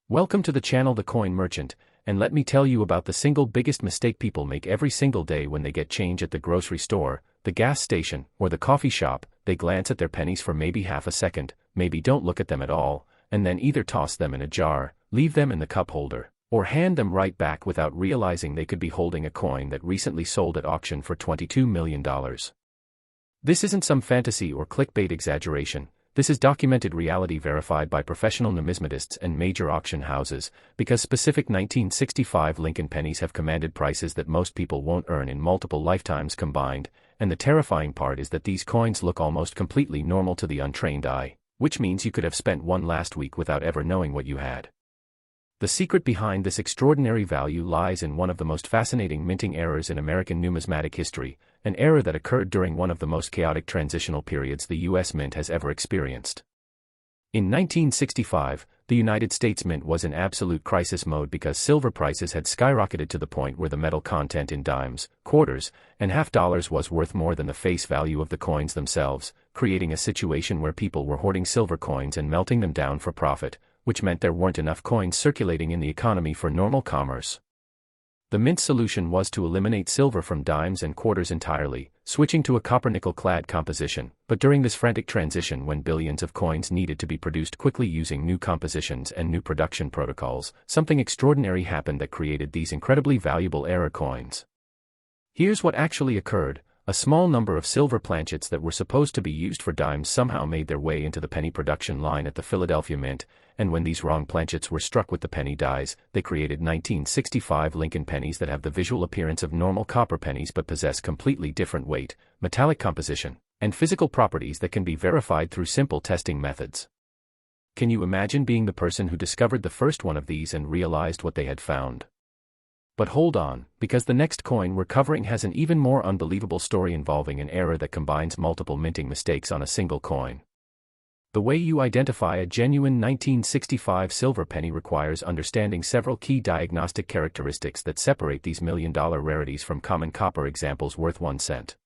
Welcome to the channel The Coin Merchant, and let me tell you about the single biggest mistake people make every single day when they get change at the grocery store, the gas station, or the coffee shop. They glance at their pennies for maybe half a second, maybe don't look at them at all, and then either toss them in a jar, leave them in the cup holder, or hand them right back without realizing they could be holding a coin that recently sold at auction for $22 million. This isn't some fantasy or clickbait exaggeration. This is documented reality verified by professional numismatists and major auction houses, because specific 1965 Lincoln pennies have commanded prices that most people won't earn in multiple lifetimes combined, and the terrifying part is that these coins look almost completely normal to the untrained eye, which means you could have spent one last week without ever knowing what you had. The secret behind this extraordinary value lies in one of the most fascinating minting errors in American numismatic history, an error that occurred during one of the most chaotic transitional periods the U.S. Mint has ever experienced. In 1965, the United States Mint was in absolute crisis mode because silver prices had skyrocketed to the point where the metal content in dimes, quarters, and half dollars was worth more than the face value of the coins themselves, creating a situation where people were hoarding silver coins and melting them down for profit, which meant there weren't enough coins circulating in the economy for normal commerce. The Mint's solution was to eliminate silver from dimes and quarters entirely, switching to a copper-nickel clad composition, but during this frantic transition when billions of coins needed to be produced quickly using new compositions and new production protocols, something extraordinary happened that created these incredibly valuable error coins. Here's what actually occurred. A small number of silver planchets that were supposed to be used for dimes somehow made their way into the penny production line at the Philadelphia Mint, and when these wrong planchets were struck with the penny dies, they created 1965 Lincoln pennies that have the visual appearance of normal copper pennies but possess completely different weight, metallic composition, and physical properties that can be verified through simple testing methods. Can you imagine being the person who discovered the first one of these and realized what they had found? But hold on, because the next coin we're covering has an even more unbelievable story involving an error that combines multiple minting mistakes on a single coin. The way you identify a genuine 1965 silver penny requires understanding several key diagnostic characteristics that separate these million-dollar rarities from common copper examples worth 1 cent.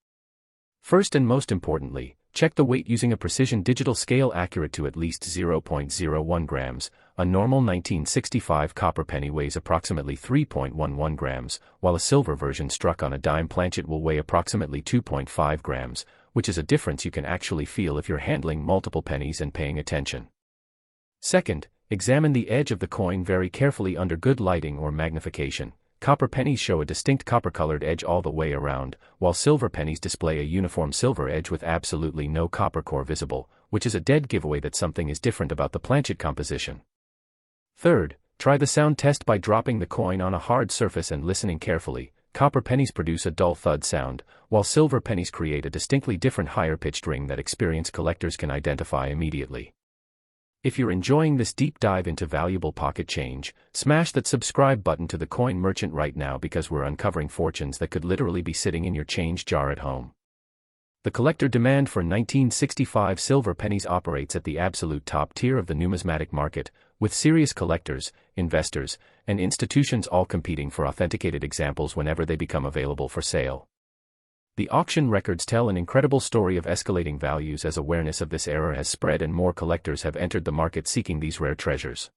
First and most importantly, check the weight using a precision digital scale accurate to at least 0.01 grams. A normal 1965 copper penny weighs approximately 3.11 grams, while a silver version struck on a dime planchet will weigh approximately 2.5 grams, which is a difference you can actually feel if you're handling multiple pennies and paying attention. Second, examine the edge of the coin very carefully under good lighting or magnification. Copper pennies show a distinct copper-colored edge all the way around, while silver pennies display a uniform silver edge with absolutely no copper core visible, which is a dead giveaway that something is different about the planchet composition. Third, try the sound test by dropping the coin on a hard surface and listening carefully. Copper pennies produce a dull thud sound, while silver pennies create a distinctly different higher-pitched ring that experienced collectors can identify immediately. If you're enjoying this deep dive into valuable pocket change, smash that subscribe button to The Coin Merchant right now because we're uncovering fortunes that could literally be sitting in your change jar at home. The collector demand for 1965 silver pennies operates at the absolute top tier of the numismatic market, with serious collectors, investors, and institutions all competing for authenticated examples whenever they become available for sale. The auction records tell an incredible story of escalating values as awareness of this error has spread and more collectors have entered the market seeking these rare treasures.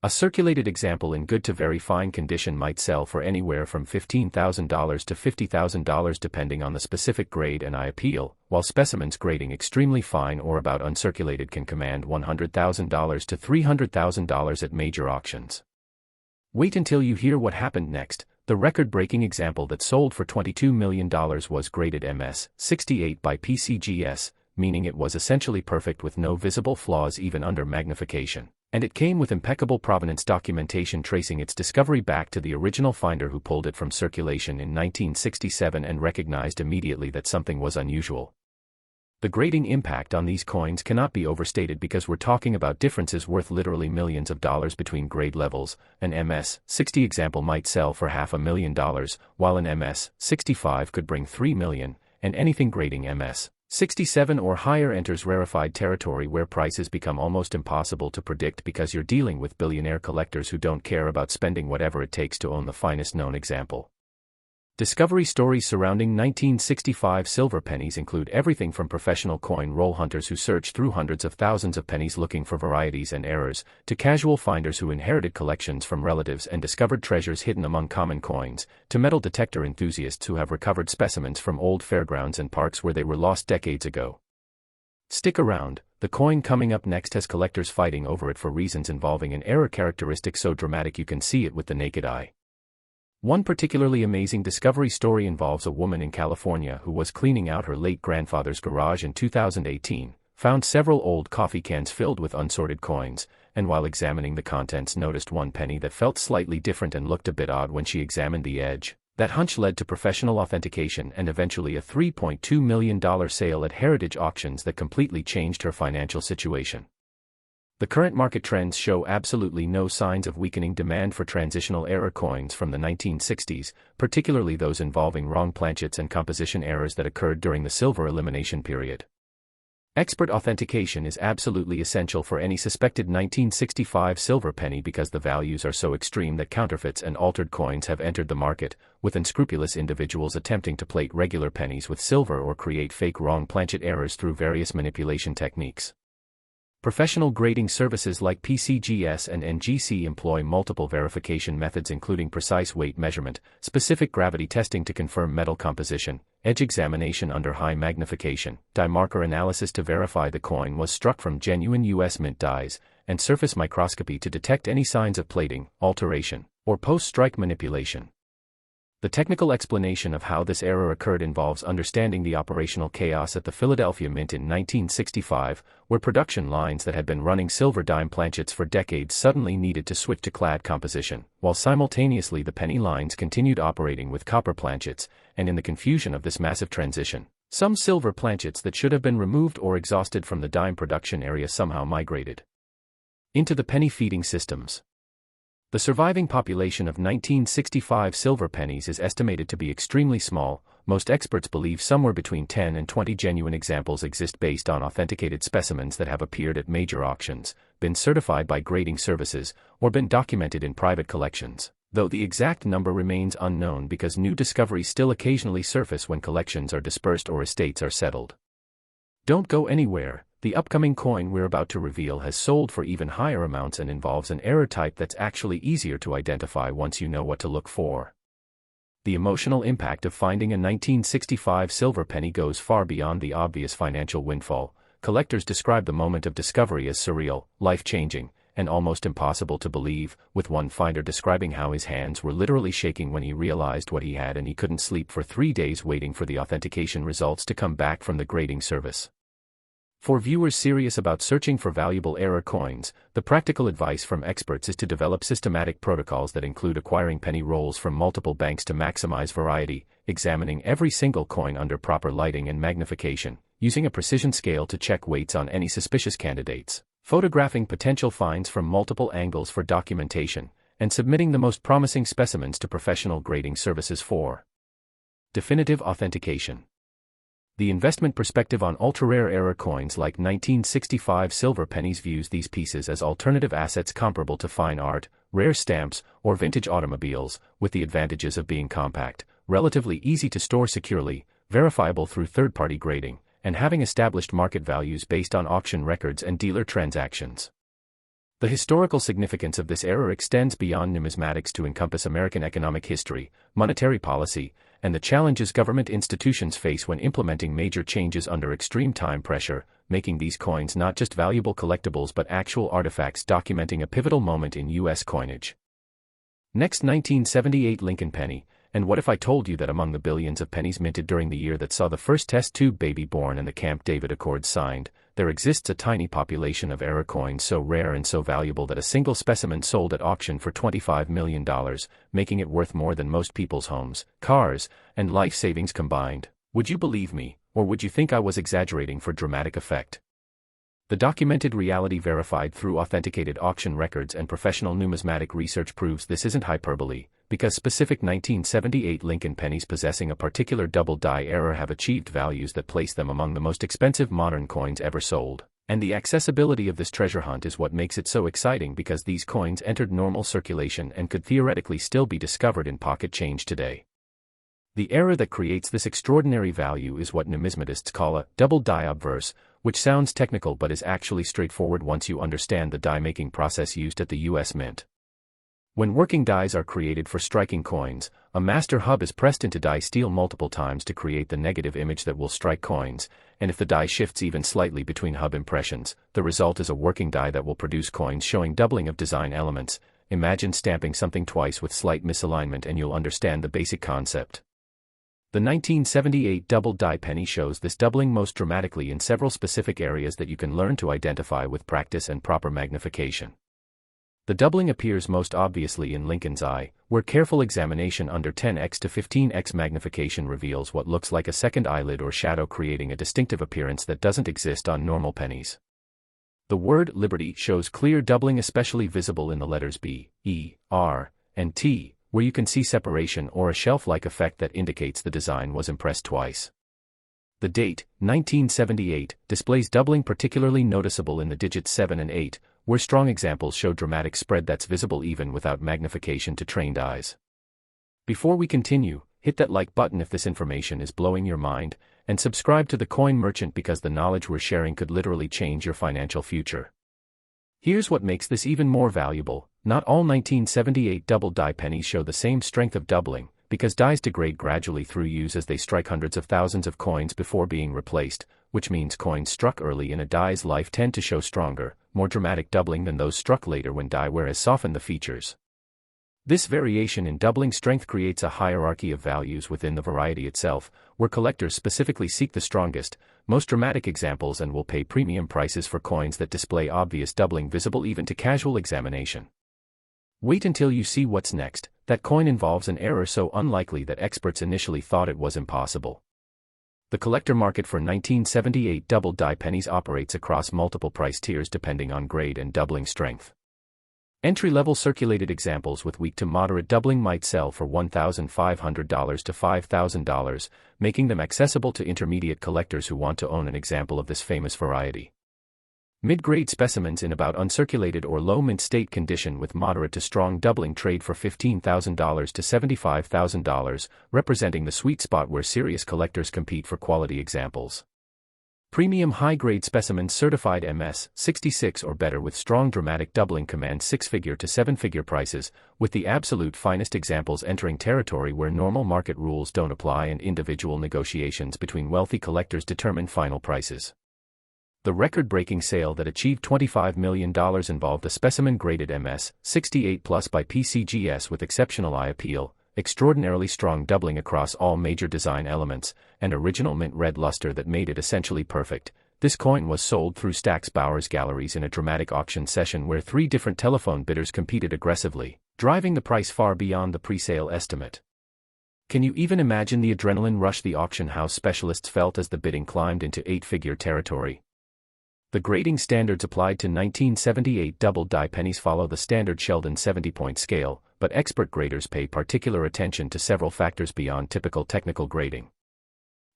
A circulated example in good to very fine condition might sell for anywhere from $15,000 to $50,000 depending on the specific grade and eye appeal, while specimens grading extremely fine or about uncirculated can command $100,000 to $300,000 at major auctions. Wait until you hear what happened next. The record-breaking example that sold for $22 million was graded MS 68 by PCGS, meaning it was essentially perfect with no visible flaws even under magnification, and it came with impeccable provenance documentation tracing its discovery back to the original finder who pulled it from circulation in 1967 and recognized immediately that something was unusual. The grading impact on these coins cannot be overstated because we're talking about differences worth literally millions of dollars between grade levels. An MS 60 example might sell for $500,000, while an MS 65 could bring $3 million, and anything grading MS 67 or higher enters rarefied territory where prices become almost impossible to predict because you're dealing with billionaire collectors who don't care about spending whatever it takes to own the finest known example. Discovery stories surrounding 1965 silver pennies include everything from professional coin roll hunters who search through hundreds of thousands of pennies looking for varieties and errors, to casual finders who inherited collections from relatives and discovered treasures hidden among common coins, to metal detector enthusiasts who have recovered specimens from old fairgrounds and parks where they were lost decades ago. Stick around, the coin coming up next has collectors fighting over it for reasons involving an error characteristic so dramatic you can see it with the naked eye. One particularly amazing discovery story involves a woman in California who was cleaning out her late grandfather's garage in 2018, found several old coffee cans filled with unsorted coins, and while examining the contents noticed one penny that felt slightly different and looked a bit odd when she examined the edge. That hunch led to professional authentication and eventually a $3.2 million sale at heritage auctions that completely changed her financial situation. The current market trends show absolutely no signs of weakening demand for transitional error coins from the 1960s, particularly those involving wrong planchets and composition errors that occurred during the silver elimination period. Expert authentication is absolutely essential for any suspected 1965 silver penny because the values are so extreme that counterfeits and altered coins have entered the market, with unscrupulous individuals attempting to plate regular pennies with silver or create fake wrong planchet errors through various manipulation techniques. Professional grading services like PCGS and NGC employ multiple verification methods including precise weight measurement, specific gravity testing to confirm metal composition, edge examination under high magnification, die marker analysis to verify the coin was struck from genuine U.S. mint dies, and surface microscopy to detect any signs of plating, alteration, or post-strike manipulation. The technical explanation of how this error occurred involves understanding the operational chaos at the Philadelphia Mint in 1965, where production lines that had been running silver dime planchets for decades suddenly needed to switch to clad composition, while simultaneously the penny lines continued operating with copper planchets, and in the confusion of this massive transition, some silver planchets that should have been removed or exhausted from the dime production area somehow migrated into the penny feeding systems. The surviving population of 1965 silver pennies is estimated to be extremely small. Most experts believe somewhere between 10 and 20 genuine examples exist based on authenticated specimens that have appeared at major auctions, been certified by grading services, or been documented in private collections, though the exact number remains unknown because new discoveries still occasionally surface when collections are dispersed or estates are settled. Don't go anywhere. The upcoming coin we're about to reveal has sold for even higher amounts and involves an error type that's actually easier to identify once you know what to look for. The emotional impact of finding a 1965 silver penny goes far beyond the obvious financial windfall. Collectors describe the moment of discovery as surreal, life-changing, and almost impossible to believe, with one finder describing how his hands were literally shaking when he realized what he had and he couldn't sleep for 3 days waiting for the authentication results to come back from the grading service. For viewers serious about searching for valuable error coins, the practical advice from experts is to develop systematic protocols that include acquiring penny rolls from multiple banks to maximize variety, examining every single coin under proper lighting and magnification, using a precision scale to check weights on any suspicious candidates, photographing potential finds from multiple angles for documentation, and submitting the most promising specimens to professional grading services for definitive authentication. The investment perspective on ultra-rare error coins like 1965 silver pennies views these pieces as alternative assets comparable to fine art, rare stamps, or vintage automobiles, with the advantages of being compact, relatively easy to store securely, verifiable through third-party grading, and having established market values based on auction records and dealer transactions. The historical significance of this error extends beyond numismatics to encompass American economic history, monetary policy, and the challenges government institutions face when implementing major changes under extreme time pressure, making these coins not just valuable collectibles but actual artifacts documenting a pivotal moment in U.S. coinage. Next, 1978 Lincoln penny. And what if I told you that among the billions of pennies minted during the year that saw the first test tube baby born and the Camp David Accords signed, there exists a tiny population of error coins so rare and so valuable that a single specimen sold at auction for $25 million, making it worth more than most people's homes, cars, and life savings combined. Would you believe me, or would you think I was exaggerating for dramatic effect? The documented reality verified through authenticated auction records and professional numismatic research proves this isn't hyperbole, because specific 1978 Lincoln pennies possessing a particular double die error have achieved values that place them among the most expensive modern coins ever sold. And the accessibility of this treasure hunt is what makes it so exciting because these coins entered normal circulation and could theoretically still be discovered in pocket change today. The error that creates this extraordinary value is what numismatists call a double die obverse, which sounds technical but is actually straightforward once you understand the die-making process used at the U.S. Mint. When working dies are created for striking coins, a master hub is pressed into die steel multiple times to create the negative image that will strike coins, and if the die shifts even slightly between hub impressions, the result is a working die that will produce coins showing doubling of design elements. Imagine stamping something twice with slight misalignment and you'll understand the basic concept. The 1978 double die penny shows this doubling most dramatically in several specific areas that you can learn to identify with practice and proper magnification. The doubling appears most obviously in Lincoln's eye, where careful examination under 10x to 15x magnification reveals what looks like a second eyelid or shadow, creating a distinctive appearance that doesn't exist on normal pennies. The word Liberty shows clear doubling, especially visible in the letters B, E, R, and T, where you can see separation or a shelf-like effect that indicates the design was impressed twice. The date, 1978, displays doubling particularly noticeable in the digits 7 and 8, where strong examples show dramatic spread that's visible even without magnification to trained eyes. Before we continue, hit that like button if this information is blowing your mind, and subscribe to the Coin Merchant because the knowledge we're sharing could literally change your financial future. Here's what makes this even more valuable: not all 1978 double die pennies show the same strength of doubling, because dies degrade gradually through use as they strike hundreds of thousands of coins before being replaced, which means coins struck early in a die's life tend to show stronger, more dramatic doubling than those struck later when die wear has softened the features. This variation in doubling strength creates a hierarchy of values within the variety itself, where collectors specifically seek the strongest, most dramatic examples and will pay premium prices for coins that display obvious doubling visible even to casual examination. Wait until you see what's next. That coin involves an error so unlikely that experts initially thought it was impossible. The collector market for 1978 double die pennies operates across multiple price tiers depending on grade and doubling strength. Entry-level circulated examples with weak to moderate doubling might sell for $1,500 to $5,000, making them accessible to intermediate collectors who want to own an example of this famous variety. Mid-grade specimens in about uncirculated or low mint state condition with moderate to strong doubling trade for $15,000 to $75,000, representing the sweet spot where serious collectors compete for quality examples. Premium high-grade specimens certified MS 66 or better with strong dramatic doubling command six-figure to seven-figure prices, with the absolute finest examples entering territory where normal market rules don't apply and individual negotiations between wealthy collectors determine final prices. The record-breaking sale that achieved $25 million involved a specimen graded MS 68 Plus by PCGS with exceptional eye appeal, extraordinarily strong doubling across all major design elements, and original mint red luster that made it essentially perfect. This coin was sold through Stack's Bowers Galleries in a dramatic auction session where 3 different telephone bidders competed aggressively, driving the price far beyond the pre-sale estimate. Can you even imagine the adrenaline rush the auction house specialists felt as the bidding climbed into 8-figure territory? The grading standards applied to 1978 double die pennies follow the standard Sheldon 70-point scale, but expert graders pay particular attention to several factors beyond typical technical grading.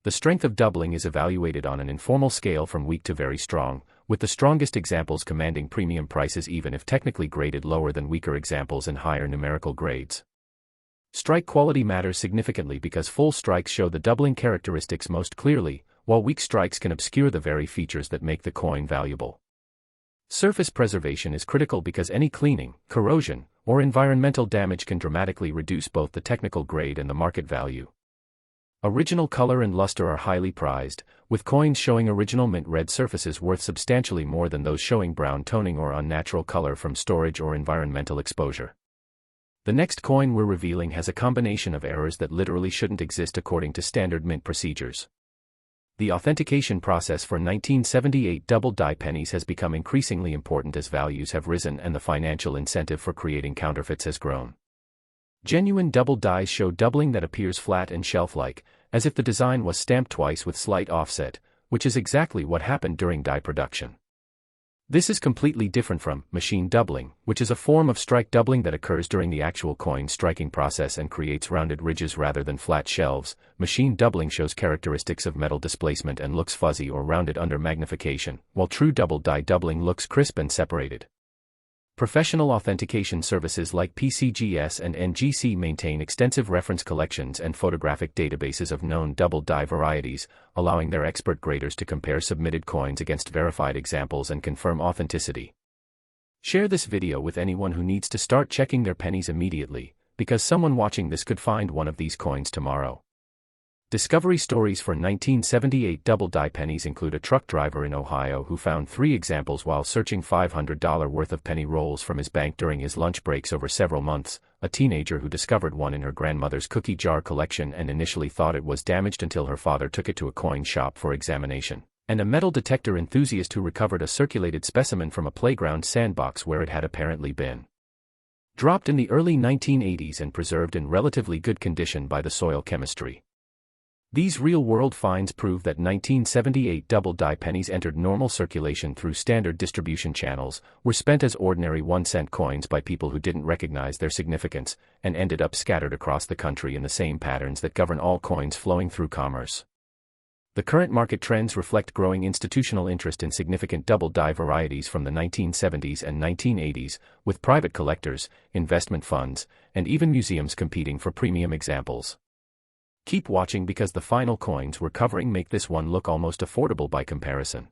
The strength of doubling is evaluated on an informal scale from weak to very strong, with the strongest examples commanding premium prices even if technically graded lower than weaker examples in higher numerical grades. Strike quality matters significantly because full strikes show the doubling characteristics most clearly, while weak strikes can obscure the very features that make the coin valuable. Surface preservation is critical because any cleaning, corrosion, or environmental damage can dramatically reduce both the technical grade and the market value. Original color and luster are highly prized, with coins showing original mint red surfaces worth substantially more than those showing brown toning or unnatural color from storage or environmental exposure. The next coin we're revealing has a combination of errors that literally shouldn't exist according to standard mint procedures. The authentication process for 1978 double die pennies has become increasingly important as values have risen and the financial incentive for creating counterfeits has grown. Genuine double dies show doubling that appears flat and shelf-like, as if the design was stamped twice with slight offset, which is exactly what happened during die production. This is completely different from machine doubling, which is a form of strike doubling that occurs during the actual coin striking process and creates rounded ridges rather than flat shelves. Machine doubling shows characteristics of metal displacement and looks fuzzy or rounded under magnification, while true double die doubling looks crisp and separated. Professional authentication services like PCGS and NGC maintain extensive reference collections and photographic databases of known double die varieties, allowing their expert graders to compare submitted coins against verified examples and confirm authenticity. Share this video with anyone who needs to start checking their pennies immediately, because someone watching this could find one of these coins tomorrow. Discovery stories for 1978 double die pennies include a truck driver in Ohio who found 3 examples while searching $500 worth of penny rolls from his bank during his lunch breaks over several months, a teenager who discovered one in her grandmother's cookie jar collection and initially thought it was damaged until her father took it to a coin shop for examination, and a metal detector enthusiast who recovered a circulated specimen from a playground sandbox where it had apparently been dropped in the early 1980s and preserved in relatively good condition by the soil chemistry. These real-world finds prove that 1978 double die pennies entered normal circulation through standard distribution channels, were spent as ordinary 1-cent coins by people who didn't recognize their significance, and ended up scattered across the country in the same patterns that govern all coins flowing through commerce. The current market trends reflect growing institutional interest in significant double die varieties from the 1970s and 1980s, with private collectors, investment funds, and even museums competing for premium examples. Keep watching because the final coins we're covering make this one look almost affordable by comparison.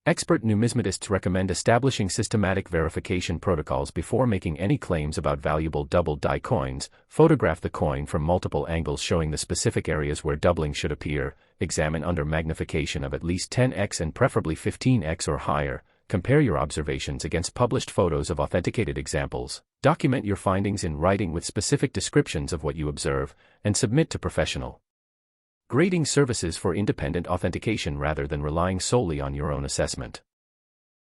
Expert numismatists recommend establishing systematic verification protocols before making any claims about valuable double die coins. Photograph the coin from multiple angles showing the specific areas where doubling should appear, examine under magnification of at least 10x and preferably 15x or higher, compare your observations against published photos of authenticated examples, document your findings in writing with specific descriptions of what you observe, and submit to professional grading services for independent authentication rather than relying solely on your own assessment.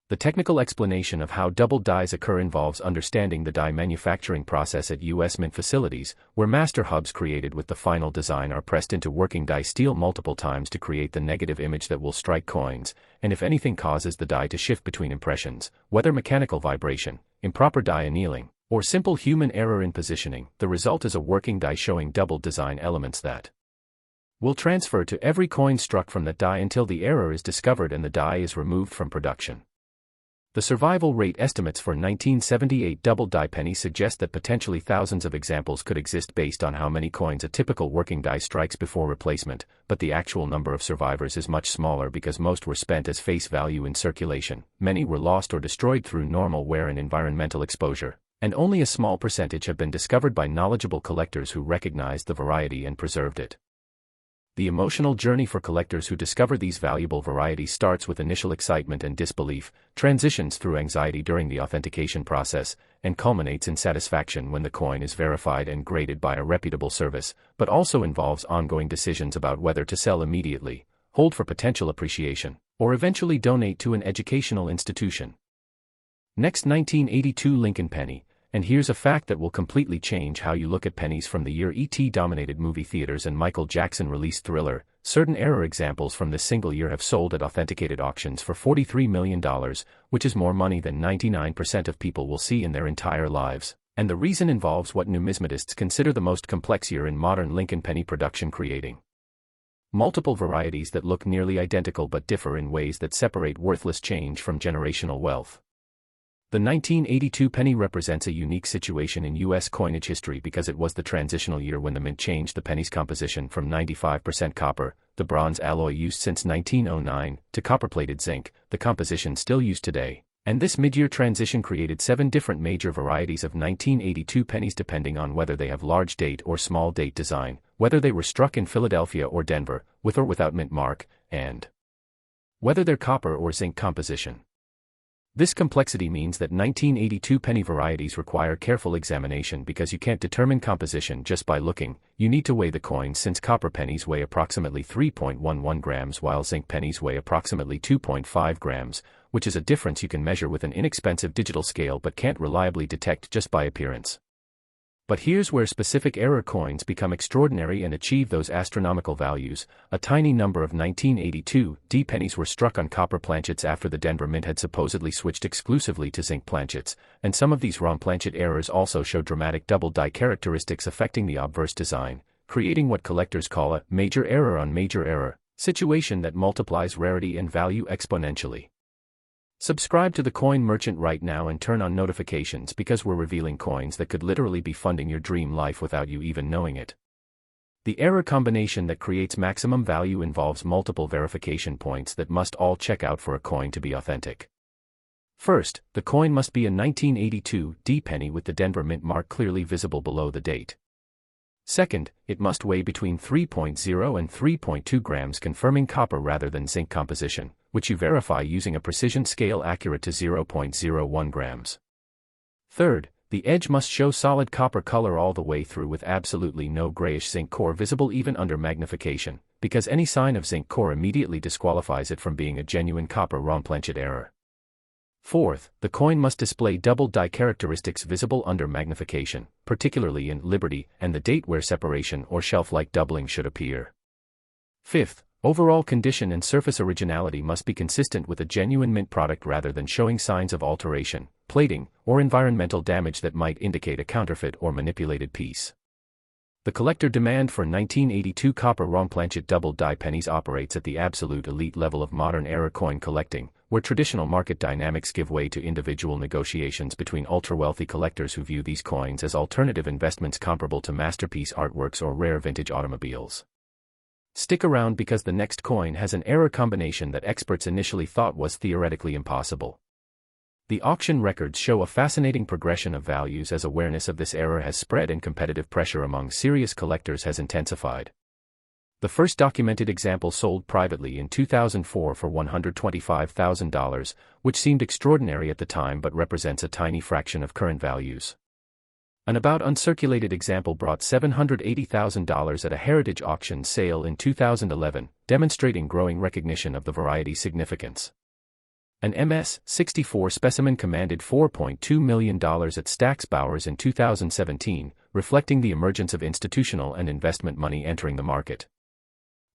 The technical explanation of how double dies occur involves understanding the die manufacturing process at U.S. Mint facilities, where master hubs created with the final design are pressed into working die steel multiple times to create the negative image that will strike coins, and if anything causes the die to shift between impressions, whether mechanical vibration, improper die annealing, or simple human error in positioning, the result is a working die showing double design elements that will transfer to every coin struck from that die until the error is discovered and the die is removed from production. The survival rate estimates for 1978 double die pennies suggest that potentially thousands of examples could exist based on how many coins a typical working die strikes before replacement, but the actual number of survivors is much smaller because most were spent as face value in circulation, many were lost or destroyed through normal wear and environmental exposure, and only a small percentage have been discovered by knowledgeable collectors who recognized the variety and preserved it. The emotional journey for collectors who discover these valuable varieties starts with initial excitement and disbelief, transitions through anxiety during the authentication process, and culminates in satisfaction when the coin is verified and graded by a reputable service, but also involves ongoing decisions about whether to sell immediately, hold for potential appreciation, or eventually donate to an educational institution. Next, 1982 Lincoln penny. And here's a fact that will completely change how you look at pennies. From the year E.T. dominated movie theaters and Michael Jackson released Thriller, certain error examples from this single year have sold at authenticated auctions for $43 million, which is more money than 99% of people will see in their entire lives. And the reason involves what numismatists consider the most complex year in modern Lincoln penny production, creating multiple varieties that look nearly identical but differ in ways that separate worthless change from generational wealth. The 1982 penny represents a unique situation in U.S. coinage history because it was the transitional year when the mint changed the penny's composition from 95% copper, the bronze alloy used since 1909, to copper-plated zinc, the composition still used today. And this mid-year transition created 7 different major varieties of 1982 pennies depending on whether they have large date or small date design, whether they were struck in Philadelphia or Denver, with or without mint mark, and whether they're copper or zinc composition. This complexity means that 1982 penny varieties require careful examination because you can't determine composition just by looking. You need to weigh the coins, since copper pennies weigh approximately 3.11 grams while zinc pennies weigh approximately 2.5 grams, which is a difference you can measure with an inexpensive digital scale but can't reliably detect just by appearance. But here's where specific error coins become extraordinary and achieve those astronomical values. A tiny number of 1982 D pennies were struck on copper planchets after the Denver Mint had supposedly switched exclusively to zinc planchets, and some of these wrong planchet errors also show dramatic double die characteristics affecting the obverse design, creating what collectors call a major error on major error situation that multiplies rarity and value exponentially. Subscribe to the Coin Merchant right now and turn on notifications because we're revealing coins that could literally be funding your dream life without you even knowing it. The error combination that creates maximum value involves multiple verification points that must all check out for a coin to be authentic. First, the coin must be a 1982 D penny with the Denver Mint mark clearly visible below the date. Second, it must weigh between 3.0 and 3.2 grams, confirming copper rather than zinc composition, which you verify using a precision scale accurate to 0.01 grams. Third, the edge must show solid copper color all the way through with absolutely no grayish zinc core visible even under magnification, because any sign of zinc core immediately disqualifies it from being a genuine copper ROM planchet error. Fourth, the coin must display double die characteristics visible under magnification, particularly in Liberty, and the date where separation or shelf-like doubling should appear. Fifth, overall condition and surface originality must be consistent with a genuine mint product rather than showing signs of alteration, plating, or environmental damage that might indicate a counterfeit or manipulated piece. The collector demand for 1982 copper ROM planchet double die pennies operates at the absolute elite level of modern era coin collecting, where traditional market dynamics give way to individual negotiations between ultra-wealthy collectors who view these coins as alternative investments comparable to masterpiece artworks or rare vintage automobiles. Stick around because the next coin has an error combination that experts initially thought was theoretically impossible. The auction records show a fascinating progression of values as awareness of this error has spread and competitive pressure among serious collectors has intensified. The first documented example sold privately in 2004 for $125,000, which seemed extraordinary at the time but represents a tiny fraction of current values. An about uncirculated example brought $780,000 at a heritage auction sale in 2011, demonstrating growing recognition of the variety's significance. An MS-64 specimen commanded $4.2 million at Stack's Bowers in 2017, reflecting the emergence of institutional and investment money entering the market.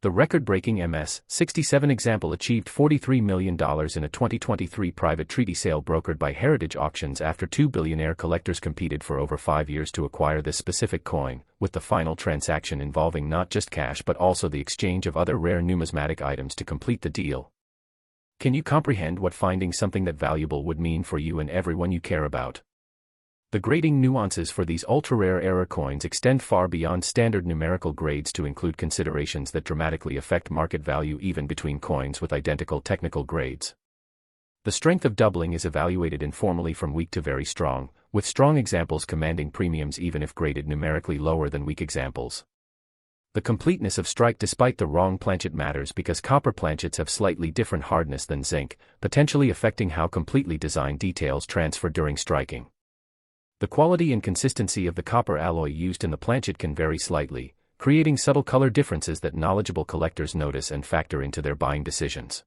The record-breaking MS-67 example achieved $43 million in a 2023 private treaty sale brokered by Heritage Auctions after two billionaire collectors competed for over 5 years to acquire this specific coin, with the final transaction involving not just cash but also the exchange of other rare numismatic items to complete the deal. Can you comprehend what finding something that valuable would mean for you and everyone you care about? The grading nuances for these ultra-rare error coins extend far beyond standard numerical grades to include considerations that dramatically affect market value even between coins with identical technical grades. The strength of doubling is evaluated informally from weak to very strong, with strong examples commanding premiums even if graded numerically lower than weak examples. The completeness of strike despite the wrong planchet matters because copper planchets have slightly different hardness than zinc, potentially affecting how completely design details transfer during striking. The quality and consistency of the copper alloy used in the planchet can vary slightly, creating subtle color differences that knowledgeable collectors notice and factor into their buying decisions.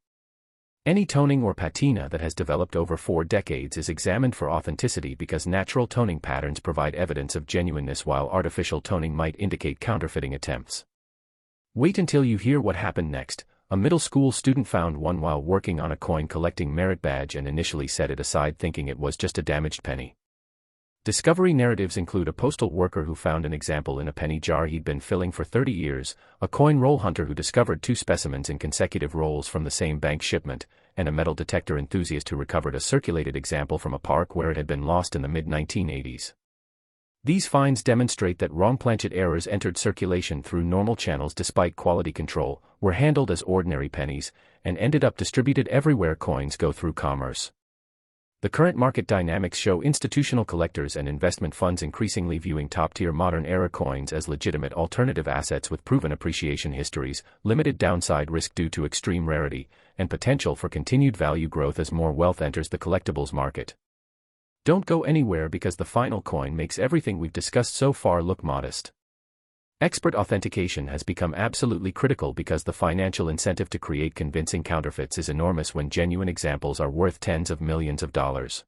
Any toning or patina that has developed over 4 decades is examined for authenticity because natural toning patterns provide evidence of genuineness while artificial toning might indicate counterfeiting attempts. Wait until you hear what happened next. A middle school student found one while working on a coin collecting merit badge and initially set it aside thinking it was just a damaged penny. Discovery narratives include a postal worker who found an example in a penny jar he'd been filling for 30 years, a coin roll hunter who discovered 2 specimens in consecutive rolls from the same bank shipment, and a metal detector enthusiast who recovered a circulated example from a park where it had been lost in the mid-1980s. These finds demonstrate that wrong planchet errors entered circulation through normal channels despite quality control, were handled as ordinary pennies, and ended up distributed everywhere coins go through commerce. The current market dynamics show institutional collectors and investment funds increasingly viewing top-tier modern era coins as legitimate alternative assets with proven appreciation histories, limited downside risk due to extreme rarity, and potential for continued value growth as more wealth enters the collectibles market. Don't go anywhere because the final coin makes everything we've discussed so far look modest. Expert authentication has become absolutely critical because the financial incentive to create convincing counterfeits is enormous when genuine examples are worth tens of millions of dollars.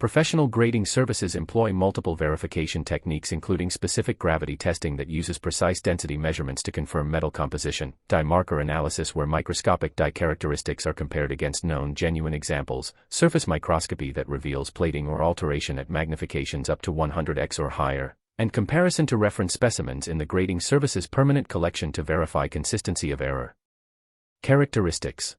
Professional grading services employ multiple verification techniques including specific gravity testing that uses precise density measurements to confirm metal composition, die marker analysis where microscopic die characteristics are compared against known genuine examples, surface microscopy that reveals plating or alteration at magnifications up to 100x or higher, and comparison to reference specimens in the grading service's permanent collection to verify consistency of error. Characteristics.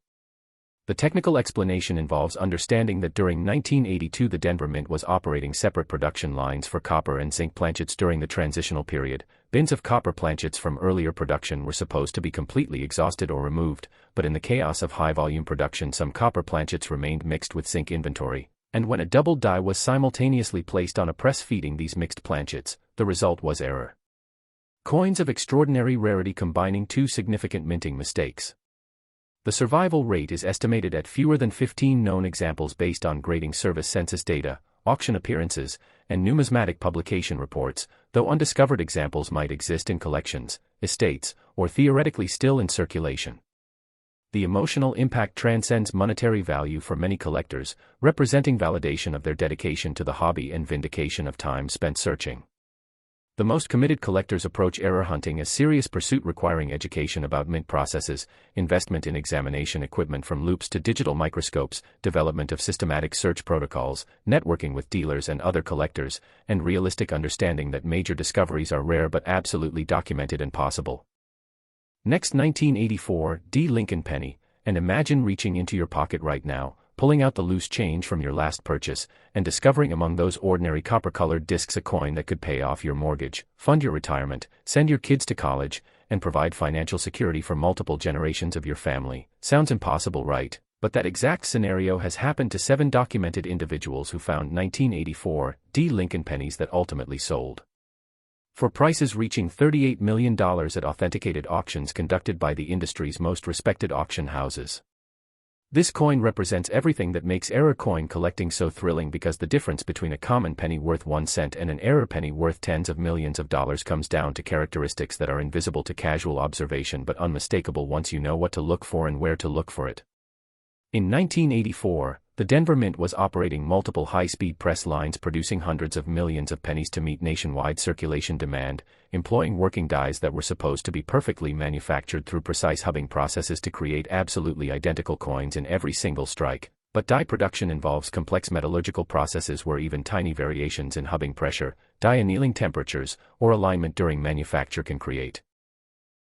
The technical explanation involves understanding that during 1982 the Denver Mint was operating separate production lines for copper and zinc planchets during the transitional period. Bins of copper planchets from earlier production were supposed to be completely exhausted or removed, but in the chaos of high-volume production some copper planchets remained mixed with zinc inventory, and when a double die was simultaneously placed on a press feeding these mixed planchets, the result was error. Coins of extraordinary rarity combining two significant minting mistakes. The survival rate is estimated at fewer than 15 known examples based on grading service census data, auction appearances, and numismatic publication reports, though undiscovered examples might exist in collections, estates, or theoretically still in circulation. The emotional impact transcends monetary value for many collectors, representing validation of their dedication to the hobby and vindication of time spent searching. The most committed collectors approach error hunting as serious pursuit requiring education about mint processes, investment in examination equipment from loupes to digital microscopes, development of systematic search protocols, networking with dealers and other collectors, and realistic understanding that major discoveries are rare but absolutely documented and possible. Next, 1984, D. Lincoln penny, and imagine reaching into your pocket right now, pulling out the loose change from your last purchase, and discovering among those ordinary copper-colored discs a coin that could pay off your mortgage, fund your retirement, send your kids to college, and provide financial security for multiple generations of your family. Sounds impossible, right? But that exact scenario has happened to 7 documented individuals who found 1984 D. Lincoln pennies that ultimately sold for prices reaching $38 million at authenticated auctions conducted by the industry's most respected auction houses. This coin represents everything that makes error coin collecting so thrilling, because the difference between a common penny worth 1 cent and an error penny worth tens of millions of dollars comes down to characteristics that are invisible to casual observation but unmistakable once you know what to look for and where to look for it. In 1984, the Denver Mint was operating multiple high-speed press lines producing hundreds of millions of pennies to meet nationwide circulation demand, employing working dies that were supposed to be perfectly manufactured through precise hubbing processes to create absolutely identical coins in every single strike. But die production involves complex metallurgical processes where even tiny variations in hubbing pressure, die annealing temperatures, or alignment during manufacture can create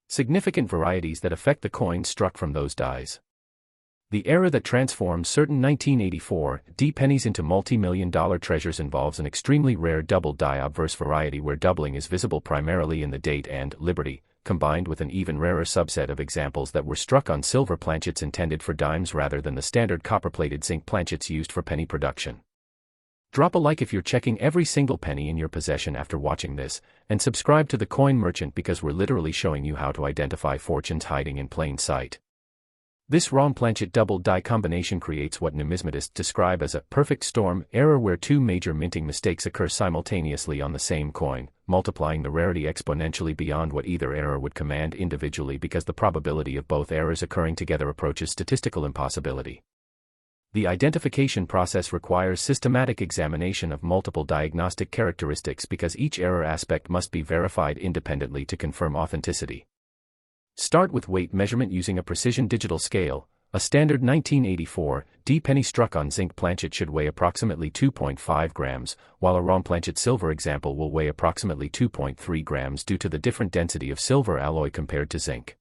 significant varieties that affect the coins struck from those dies. The error that transforms certain 1984 D pennies into multi-million-dollar treasures involves an extremely rare double die obverse variety where doubling is visible primarily in the date and Liberty, combined with an even rarer subset of examples that were struck on silver planchets intended for dimes rather than the standard copper-plated zinc planchets used for penny production. Drop a like if you're checking every single penny in your possession after watching this, and subscribe to the Coin Merchant because we're literally showing you how to identify fortunes hiding in plain sight. This wrong planchet double die combination creates what numismatists describe as a perfect storm error where 2 major minting mistakes occur simultaneously on the same coin, multiplying the rarity exponentially beyond what either error would command individually because the probability of both errors occurring together approaches statistical impossibility. The identification process requires systematic examination of multiple diagnostic characteristics because each error aspect must be verified independently to confirm authenticity. Start with weight measurement using a precision digital scale. A standard 1984 D penny struck on zinc planchet should weigh approximately 2.5 grams, while a wrong planchet silver example will weigh approximately 2.3 grams due to the different density of silver alloy compared to zinc.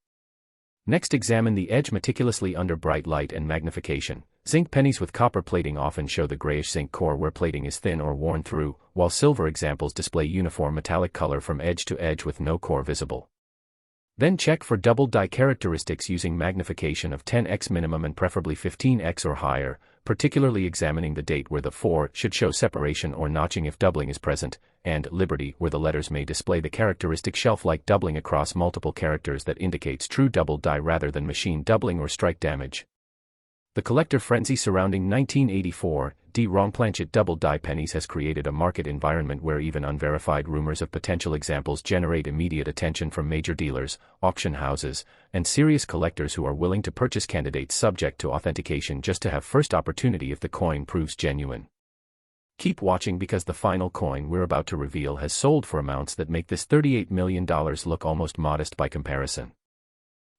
Next, examine the edge meticulously under bright light and magnification. Zinc pennies with copper plating often show the grayish zinc core where plating is thin or worn through, while silver examples display uniform metallic color from edge to edge with no core visible. Then check for double die characteristics using magnification of 10x minimum and preferably 15x or higher, particularly examining the date where the 4 should show separation or notching if doubling is present, and Liberty where the letters may display the characteristic shelf-like doubling across multiple characters that indicates true double die rather than machine doubling or strike damage. The collector frenzy surrounding 1984 D wrong planchet double die pennies has created a market environment where even unverified rumors of potential examples generate immediate attention from major dealers, auction houses, and serious collectors who are willing to purchase candidates subject to authentication just to have first opportunity if the coin proves genuine. Keep watching because the final coin we're about to reveal has sold for amounts that make this $38 million look almost modest by comparison.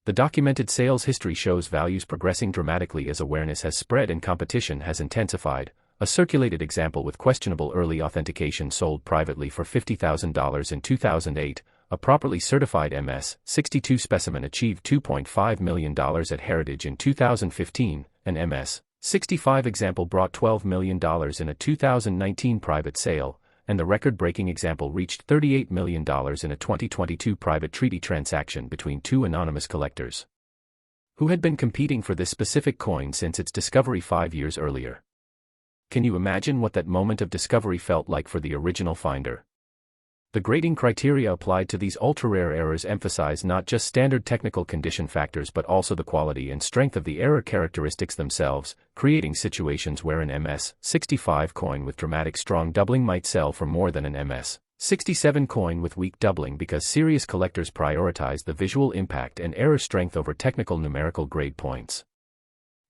The documented sales history shows values progressing dramatically as awareness has spread and competition has intensified. A circulated example with questionable early authentication sold privately for $50,000 in 2008. A properly certified MS-62 specimen achieved $2.5 million at Heritage in 2015. an MS-65 example brought $12 million in a 2019 private sale, and the record-breaking example reached $38 million in a 2022 private treaty transaction between two anonymous collectors who had been competing for this specific coin since its discovery 5 years earlier. Can you imagine what that moment of discovery felt like for the original finder? The grading criteria applied to these ultra-rare errors emphasize not just standard technical condition factors but also the quality and strength of the error characteristics themselves, creating situations where an MS-65 coin with dramatic strong doubling might sell for more than an MS-67 coin with weak doubling because serious collectors prioritize the visual impact and error strength over technical numerical grade points.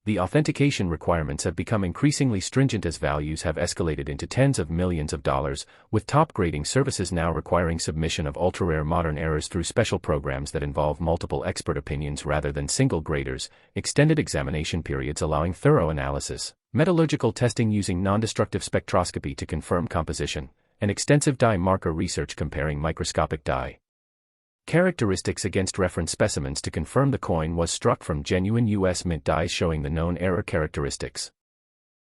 The authentication requirements have become increasingly stringent as values have escalated into tens of millions of dollars, with top grading services now requiring submission of ultra-rare modern errors through special programs that involve multiple expert opinions rather than single graders, extended examination periods allowing thorough analysis, metallurgical testing using non-destructive spectroscopy to confirm composition, and extensive dye marker research comparing microscopic dye characteristics against reference specimens to confirm the coin was struck from genuine U.S. Mint dies showing the known error characteristics.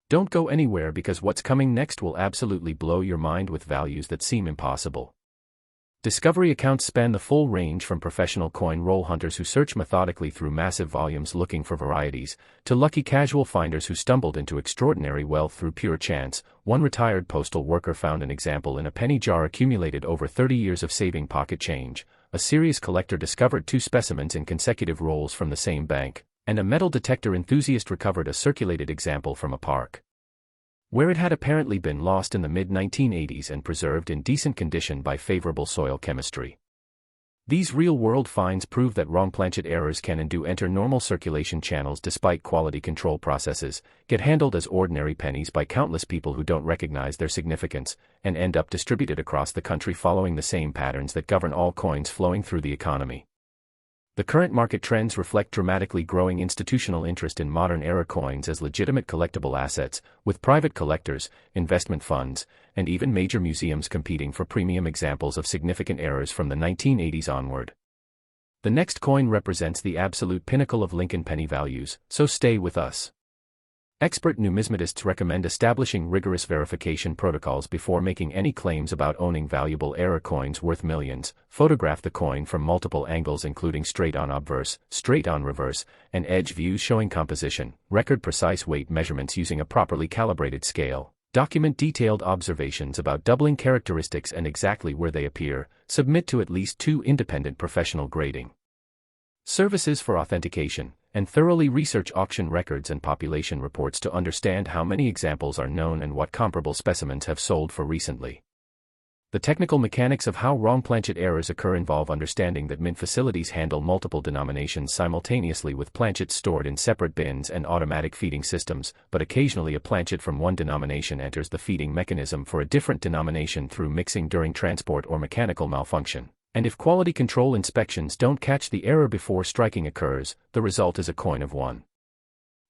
Don't go anywhere because what's coming next will absolutely blow your mind with values that seem impossible. Discovery accounts span the full range from professional coin roll hunters who search methodically through massive volumes looking for varieties, to lucky casual finders who stumbled into extraordinary wealth through pure chance. One retired postal worker found an example in a penny jar accumulated over 30 years of saving pocket change. A serious collector discovered 2 specimens in consecutive rolls from the same bank, and a metal detector enthusiast recovered a circulated example from a park where it had apparently been lost in the mid-1980s and preserved in decent condition by favorable soil chemistry. These real-world finds prove that wrong planchet errors can and do enter normal circulation channels despite quality control processes, get handled as ordinary pennies by countless people who don't recognize their significance, and end up distributed across the country following the same patterns that govern all coins flowing through the economy. The current market trends reflect dramatically growing institutional interest in modern era coins as legitimate collectible assets, with private collectors, investment funds, and even major museums competing for premium examples of significant errors from the 1980s onward. The next coin represents the absolute pinnacle of Lincoln penny values, so stay with us. Expert numismatists recommend establishing rigorous verification protocols before making any claims about owning valuable error coins worth millions. Photograph the coin from multiple angles including straight-on obverse, straight-on reverse, and edge views showing composition. Record precise weight measurements using a properly calibrated scale. Document detailed observations about doubling characteristics and exactly where they appear. Submit to at least 2 independent professional grading services for authentication, and thoroughly research auction records and population reports to understand how many examples are known and what comparable specimens have sold for recently. The technical mechanics of how wrong planchet errors occur involve understanding that mint facilities handle multiple denominations simultaneously with planchets stored in separate bins and automatic feeding systems, but occasionally a planchet from one denomination enters the feeding mechanism for a different denomination through mixing during transport or mechanical malfunction. And if quality control inspections don't catch the error before striking occurs, the result is a coin of one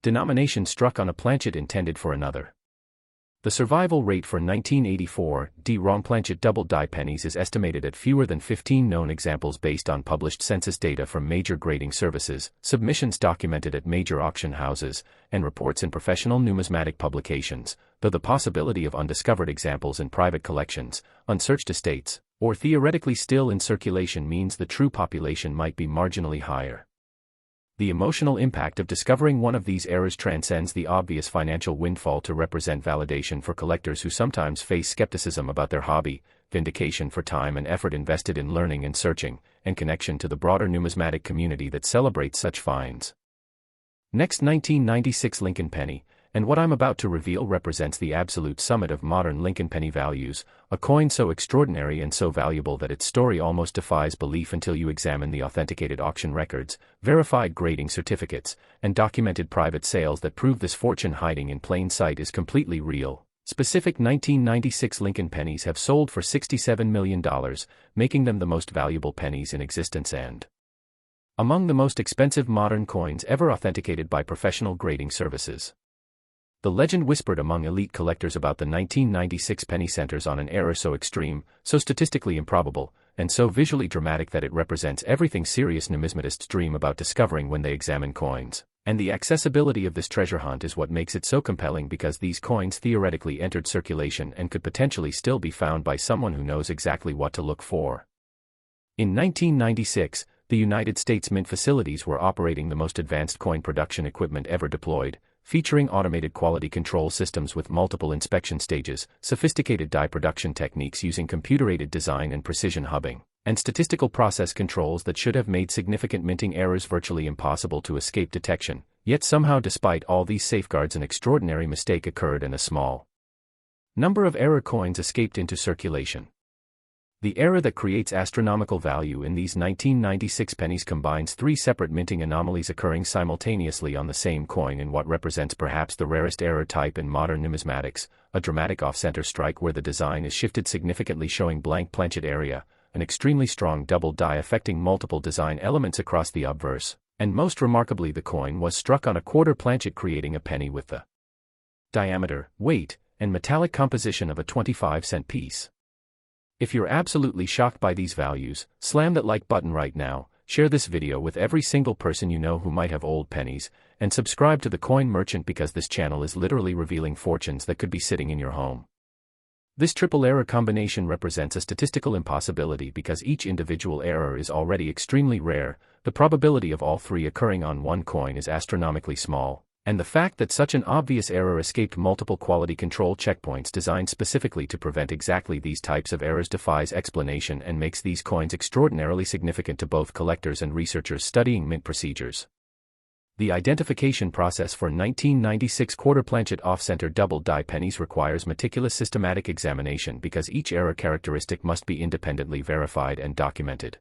denomination struck on a planchet intended for another. The survival rate for 1984 wrong planchet double die pennies is estimated at fewer than 15 known examples based on published census data from major grading services, submissions documented at major auction houses, and reports in professional numismatic publications, though the possibility of undiscovered examples in private collections, unsearched estates, or theoretically still in circulation means the true population might be marginally higher. The emotional impact of discovering one of these errors transcends the obvious financial windfall to represent validation for collectors who sometimes face skepticism about their hobby, vindication for time and effort invested in learning and searching, and connection to the broader numismatic community that celebrates such finds. Next, 1996 Lincoln penny, and what I'm about to reveal represents the absolute summit of modern Lincoln penny values, a coin so extraordinary and so valuable that its story almost defies belief until you examine the authenticated auction records, verified grading certificates, and documented private sales that prove this fortune hiding in plain sight is completely real. Specific 1996 Lincoln pennies have sold for $67 million, making them the most valuable pennies in existence and among the most expensive modern coins ever authenticated by professional grading services. The legend whispered among elite collectors about the 1996 penny centers on an error so extreme, so statistically improbable, and so visually dramatic that it represents everything serious numismatists dream about discovering when they examine coins. And the accessibility of this treasure hunt is what makes it so compelling, because these coins theoretically entered circulation and could potentially still be found by someone who knows exactly what to look for. In 1996, the United States Mint facilities were operating the most advanced coin production equipment ever deployed, featuring automated quality control systems with multiple inspection stages, sophisticated die production techniques using computer-aided design and precision hubbing, and statistical process controls that should have made significant minting errors virtually impossible to escape detection. Yet somehow, despite all these safeguards, an extraordinary mistake occurred and a small number of error coins escaped into circulation. The error that creates astronomical value in these 1996 pennies combines three separate minting anomalies occurring simultaneously on the same coin in what represents perhaps the rarest error type in modern numismatics: a dramatic off-center strike where the design is shifted significantly, showing blank planchet area, an extremely strong double die affecting multiple design elements across the obverse, and most remarkably, the coin was struck on a quarter planchet, creating a penny with the diameter, weight, and metallic composition of a 25-cent piece. If you're absolutely shocked by these values, slam that like button right now, share this video with every single person you know who might have old pennies, and subscribe to the Coin Merchant, because this channel is literally revealing fortunes that could be sitting in your home. This triple error combination represents a statistical impossibility because each individual error is already extremely rare. The probability of all three occurring on one coin is astronomically small, and the fact that such an obvious error escaped multiple quality control checkpoints designed specifically to prevent exactly these types of errors defies explanation and makes these coins extraordinarily significant to both collectors and researchers studying mint procedures. The identification process for 1996 quarter planchet off-center double die pennies requires meticulous systematic examination because each error characteristic must be independently verified and documented.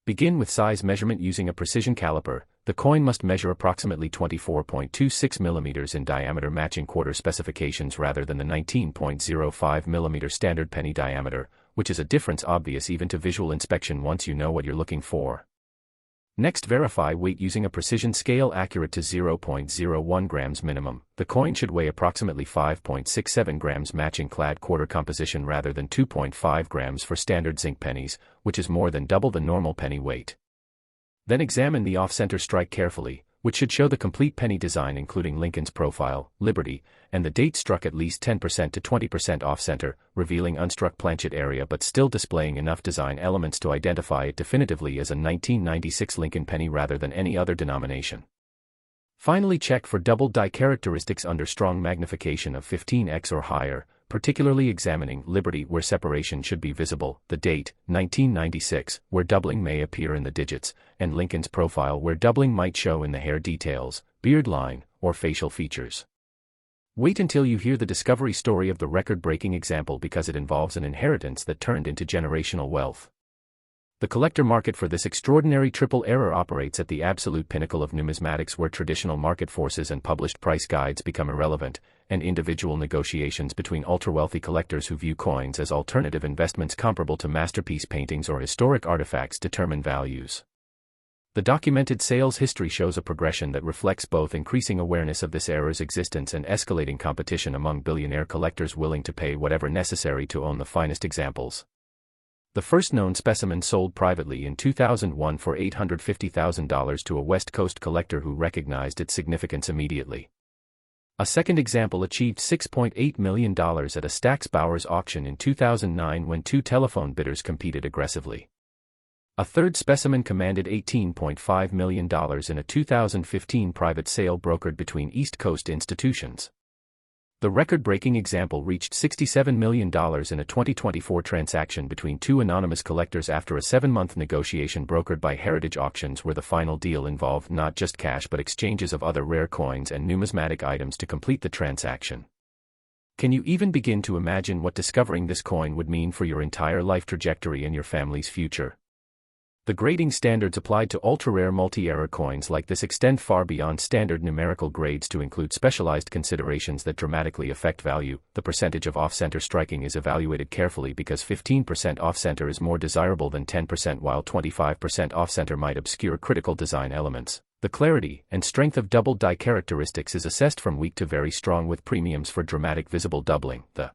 Begin with size measurement using a precision caliper. The coin must measure approximately 24.26 mm in diameter, matching quarter specifications rather than the 19.05 mm standard penny diameter, which is a difference obvious even to visual inspection once you know what you're looking for. Next, verify weight using a precision scale accurate to 0.01 grams minimum. The coin should weigh approximately 5.67 grams, matching clad quarter composition rather than 2.5 grams for standard zinc pennies, which is more than double the normal penny weight. Then examine the off-center strike carefully, which should show the complete penny design including Lincoln's profile, Liberty, and the date struck at least 10% to 20% off-center, revealing unstruck planchet area but still displaying enough design elements to identify it definitively as a 1996 Lincoln penny rather than any other denomination. Finally, check for double die characteristics under strong magnification of 15x or higher, particularly examining Liberty where separation should be visible, the date, 1996, where doubling may appear in the digits, and Lincoln's profile where doubling might show in the hair details, beard line, or facial features. Wait until you hear the discovery story of the record-breaking example because it involves an inheritance that turned into generational wealth. The collector market for this extraordinary triple error operates at the absolute pinnacle of numismatics, where traditional market forces and published price guides become irrelevant, and individual negotiations between ultra-wealthy collectors who view coins as alternative investments comparable to masterpiece paintings or historic artifacts determine values. The documented sales history shows a progression that reflects both increasing awareness of this error's existence and escalating competition among billionaire collectors willing to pay whatever necessary to own the finest examples. The first known specimen sold privately in 2001 for $850,000 to a West Coast collector who recognized its significance immediately. A second example achieved $6.8 million at a Stax Bowers auction in 2009 when two telephone bidders competed aggressively. A third specimen commanded $18.5 million in a 2015 private sale brokered between East Coast institutions. The record-breaking example reached $67 million in a 2024 transaction between two anonymous collectors after a 7-month negotiation brokered by Heritage Auctions, where the final deal involved not just cash but exchanges of other rare coins and numismatic items to complete the transaction. Can you even begin to imagine what discovering this coin would mean for your entire life trajectory and your family's future? The grading standards applied to ultra-rare multi-error coins like this extend far beyond standard numerical grades to include specialized considerations that dramatically affect value. The percentage of off-center striking is evaluated carefully because 15% off-center is more desirable than 10%, while 25% off-center might obscure critical design elements. The clarity and strength of double die characteristics is assessed from weak to very strong, with premiums for dramatic visible doubling. The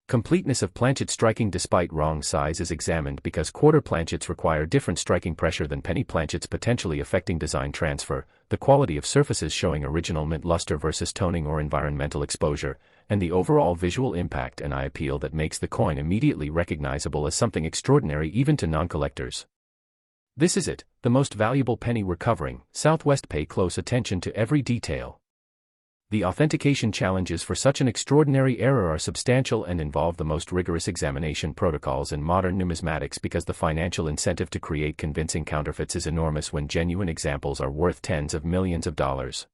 Completeness of planchet striking despite wrong size is examined because quarter planchets require different striking pressure than penny planchets, potentially affecting design transfer, the quality of surfaces showing original mint luster versus toning or environmental exposure, and the overall visual impact and eye appeal that makes the coin immediately recognizable as something extraordinary even to non-collectors. This is it, the most valuable penny we're covering. Southwest, pay close attention to every detail. The authentication challenges for such an extraordinary error are substantial and involve the most rigorous examination protocols in modern numismatics because the financial incentive to create convincing counterfeits is enormous when genuine examples are worth tens of millions of dollars.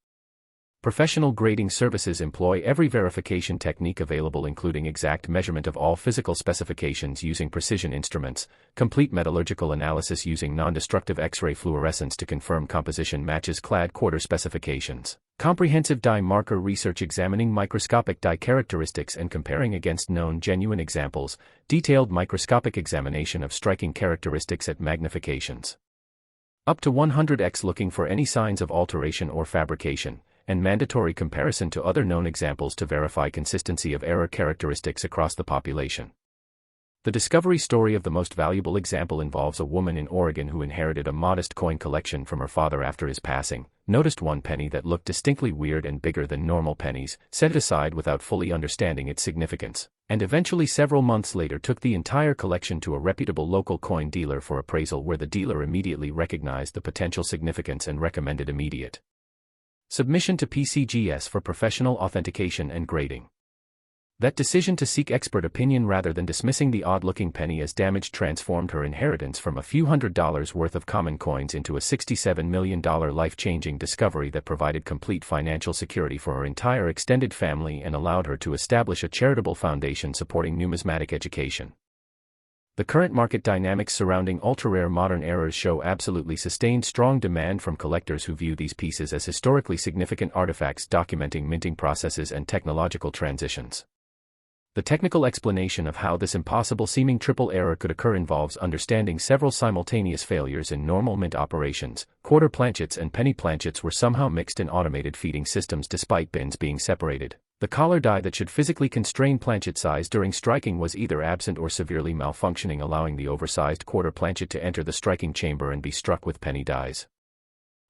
Professional grading services employ every verification technique available, including exact measurement of all physical specifications using precision instruments, complete metallurgical analysis using non-destructive X-ray fluorescence to confirm composition matches clad quarter specifications, comprehensive die marker research examining microscopic die characteristics and comparing against known genuine examples, detailed microscopic examination of striking characteristics at magnifications up to 100x looking for any signs of alteration or fabrication, and mandatory comparison to other known examples to verify consistency of error characteristics across the population. The discovery story of the most valuable example involves a woman in Oregon who inherited a modest coin collection from her father after his passing, noticed one penny that looked distinctly weird and bigger than normal pennies, set it aside without fully understanding its significance, and eventually several months later took the entire collection to a reputable local coin dealer for appraisal, where the dealer immediately recognized the potential significance and recommended immediate submission to PCGS for professional authentication and grading. That decision to seek expert opinion rather than dismissing the odd-looking penny as damaged transformed her inheritance from a few $100s worth of common coins into a $67 million life-changing discovery that provided complete financial security for her entire extended family and allowed her to establish a charitable foundation supporting numismatic education. The current market dynamics surrounding ultra-rare modern errors show absolutely sustained strong demand from collectors who view these pieces as historically significant artifacts documenting minting processes and technological transitions. The technical explanation of how this impossible-seeming triple error could occur involves understanding several simultaneous failures in normal mint operations. Quarter planchets and penny planchets were somehow mixed in automated feeding systems despite bins being separated. The collar die that should physically constrain planchet size during striking was either absent or severely malfunctioning, allowing the oversized quarter planchet to enter the striking chamber and be struck with penny dies.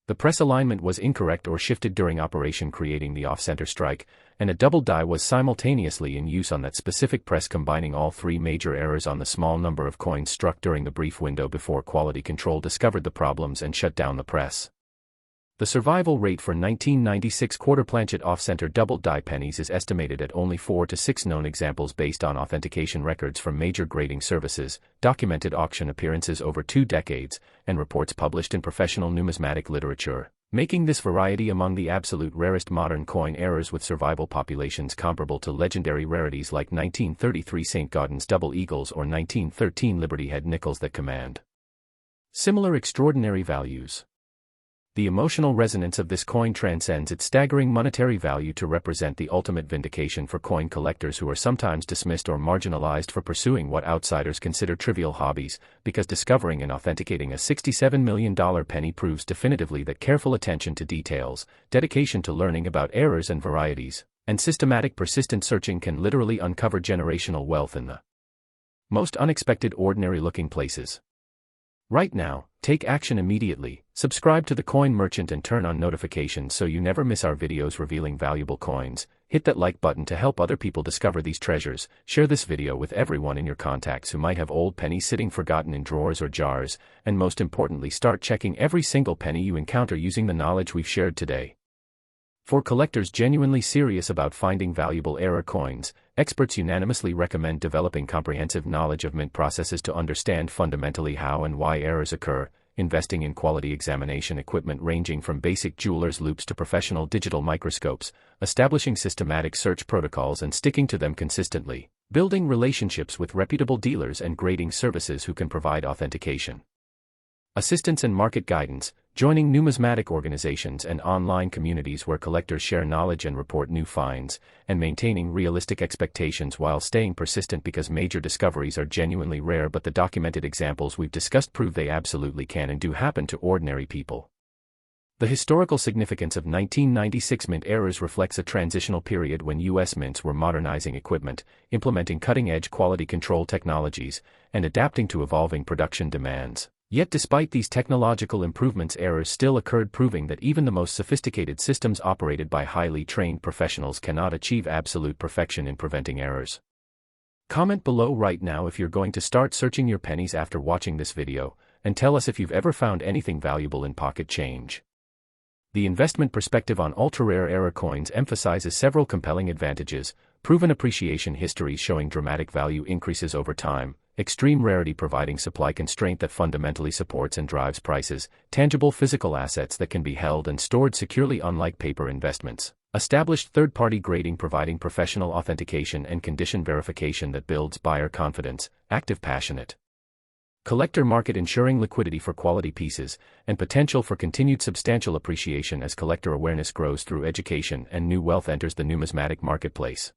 The press alignment was incorrect or shifted during operation, creating the off-center strike, and a double die was simultaneously in use on that specific press, combining all three major errors on the small number of coins struck during the brief window before quality control discovered the problems and shut down the press. The survival rate for 1996 quarter planchet off-center double die pennies is estimated at only 4 to 6 known examples based on authentication records from major grading services, documented auction appearances over 2 decades, and reports published in professional numismatic literature, making this variety among the absolute rarest modern coin errors, with survival populations comparable to legendary rarities like 1933 St. Gaudens double eagles or 1913 Liberty Head nickels that command similar extraordinary values. The emotional resonance of this coin transcends its staggering monetary value to represent the ultimate vindication for coin collectors who are sometimes dismissed or marginalized for pursuing what outsiders consider trivial hobbies, because discovering and authenticating a $67 million penny proves definitively that careful attention to details, dedication to learning about errors and varieties, and systematic persistent searching can literally uncover generational wealth in the most unexpected ordinary-looking places. Right now, take action immediately. Subscribe to the Coin Merchant and turn on notifications so you never miss our videos revealing valuable coins. Hit that like button to help other people discover these treasures. Share this video with everyone in your contacts who might have old pennies sitting forgotten in drawers or jars. And most importantly, start checking every single penny you encounter using the knowledge we've shared today. For collectors genuinely serious about finding valuable error coins, experts unanimously recommend developing comprehensive knowledge of mint processes to understand fundamentally how and why errors occur, investing in quality examination equipment ranging from basic jeweler's loupes to professional digital microscopes, establishing systematic search protocols and sticking to them consistently, building relationships with reputable dealers and grading services who can provide authentication assistance and market guidance, joining numismatic organizations and online communities where collectors share knowledge and report new finds, and maintaining realistic expectations while staying persistent, because major discoveries are genuinely rare, but the documented examples we've discussed prove they absolutely can and do happen to ordinary people. The historical significance of 1996 mint errors reflects a transitional period when U.S. mints were modernizing equipment, implementing cutting-edge quality control technologies, and adapting to evolving production demands. Yet despite these technological improvements, errors still occurred, proving that even the most sophisticated systems operated by highly trained professionals cannot achieve absolute perfection in preventing errors. Comment below right now if you're going to start searching your pennies after watching this video, and tell us if you've ever found anything valuable in pocket change. The investment perspective on ultra-rare error coins emphasizes several compelling advantages: proven appreciation history showing dramatic value increases over time, extreme rarity providing supply constraint that fundamentally supports and drives prices, tangible physical assets that can be held and stored securely unlike paper investments, established third-party grading providing professional authentication and condition verification that builds buyer confidence, active passionate collector market ensuring liquidity for quality pieces, and potential for continued substantial appreciation as collector awareness grows through education and new wealth enters the numismatic marketplace.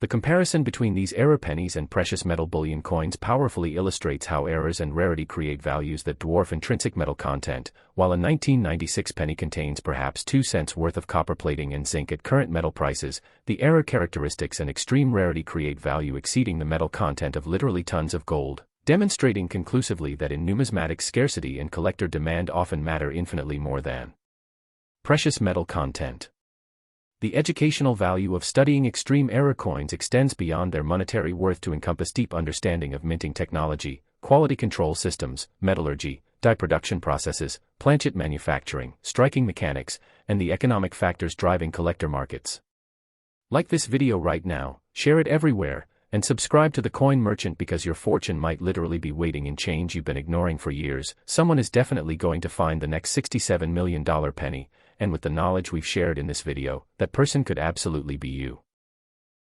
The comparison between these error pennies and precious metal bullion coins powerfully illustrates how errors and rarity create values that dwarf intrinsic metal content. While a 1996 penny contains perhaps 2 cents worth of copper plating and zinc at current metal prices, the error characteristics and extreme rarity create value exceeding the metal content of literally tons of gold, demonstrating conclusively that in numismatic scarcity and collector demand often matter infinitely more than precious metal content. The educational value of studying extreme error coins extends beyond their monetary worth to encompass deep understanding of minting technology, quality control systems, metallurgy, die production processes, planchet manufacturing, striking mechanics, and the economic factors driving collector markets. Like this video right now, share it everywhere, and subscribe to the Coin Merchant because your fortune might literally be waiting in change you've been ignoring for years. Someone is definitely going to find the next $67 million penny, and with the knowledge we've shared in this video, that person could absolutely be you.